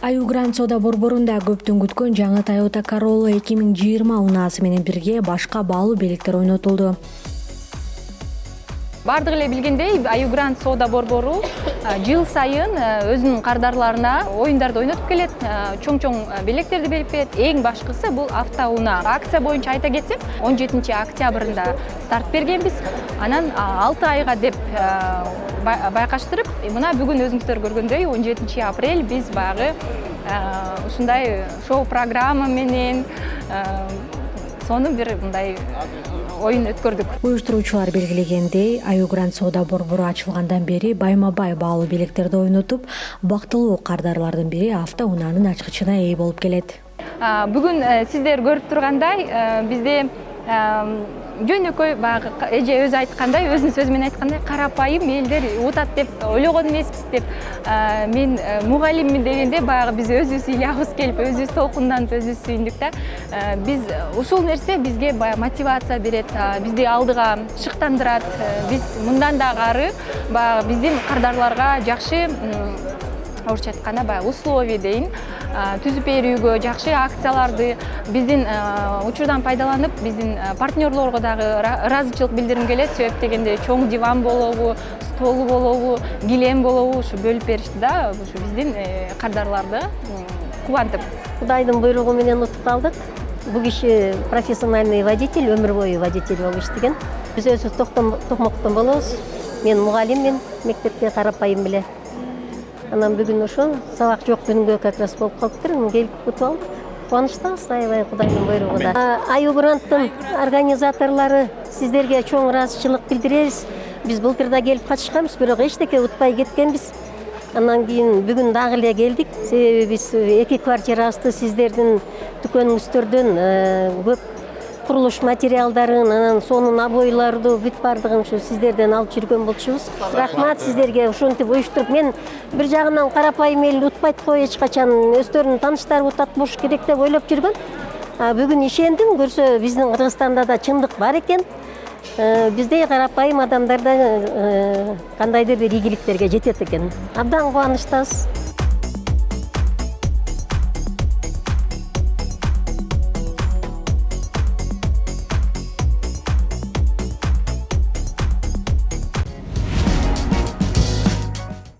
Аю Гранд соода борборунда көптүн күткөн жаңы Toyota Corolla 2020 унаасы менен бирге башка баалуу белектер ойнотулду. Бардык эле билгендей, Аю Гранд соода борбору жыл сайын өзүнүн кардарларына оюндарды ойнотуп келет, чоң-чоң белектерди берип берет. Эң башкысы бул автоунаа. Акция боюнча айта кетсем, 17 октябрында старт бергенбиз. Анан 6 айга деп байкаштырып, мына бүгүн өзүңүздөр көргөндөй 17 апрель биз багы ушундай шоу программа менен сону бир мындай оюн өткөрдүк. Уюштуруучулар белгилегендей, Аю Гранд соода борбору ачылгандан бери байма-бай баалуу белектерди ойнотуп, бактылуу кардарлардын бири автоунаанын ачкычына ээ болуп келет. Бүгүн сиздер көрүп тургандай, бизде жөнөкөй баягы эже өзү айткандай, өзүнүн сөзү менен айткандай, карапайым элдер утат деп ойлогон эмеспиз деп. Мен мугалиммин дегенде баягы биз өзүбүз ыйлабыз келип, өзүбүз толкунданып, өзүбүз сүйүндүк да. Биз ушул нерсе бизге баягы мотивация берет, бизди алдыга шыктандырат. Биз мындан дагы ары баягы биздин кардарларга жакшы орусча айтканда баягы условия дейин түзүп берүүгө, жакшы акцияларды биздин учурдан пайдаланып, биздин партнерлорго дагы ыраазычылык билдиргим келет. Себеп дегенде чоң диван болобу, столу болобу, килем болобу ушу бөлүп беришти да, ушу биздин кардарларды кубантып. Кудайдын буйругу менен утуп калдык. Бул киши профессиональный водитель, өмүр бою водитель болуп иштеген. Биз өзүбүз токмоктон болобуз. Мен мугалиммин, мектепте карапайым эле. Анан бүгүн ошол сабак жок күнгө как раз болуп калыптыр. Келип күтүп алдык. Кубанычтабыз, аябай Кудайдын буйругунда. Аю Грандтын организаторлору сиздерге чоң ыраазычылык билдиребиз. Биз былтыр да келип катышканбыз, бирок эчтеке утпай кеткенбиз. Анан кийин бүгүн дагы эле келдик. Себеби биз 2 квартирабызды сиздердин дүкөнүңүздөрдөн көп курулуш материалдарын, анан сонун обойларды бүт бардыгын ушу сиздерден алып жүргөн болчубуз. Рахмат сиздерге ушинтип уюштуруп. Мен бир жагынан карапайым эл утпайт го, эч качан өздөрүнүн тааныштары утат болуш керек деп ойлоп жүргөн. Бүгүн ишендим, көрсө биздин Кыргызстанда да чындык бар экен. Биздей карапайым адамдар да кандайдыр бир ийгиликтерге жетет экен. Абдан кубанычтабыз.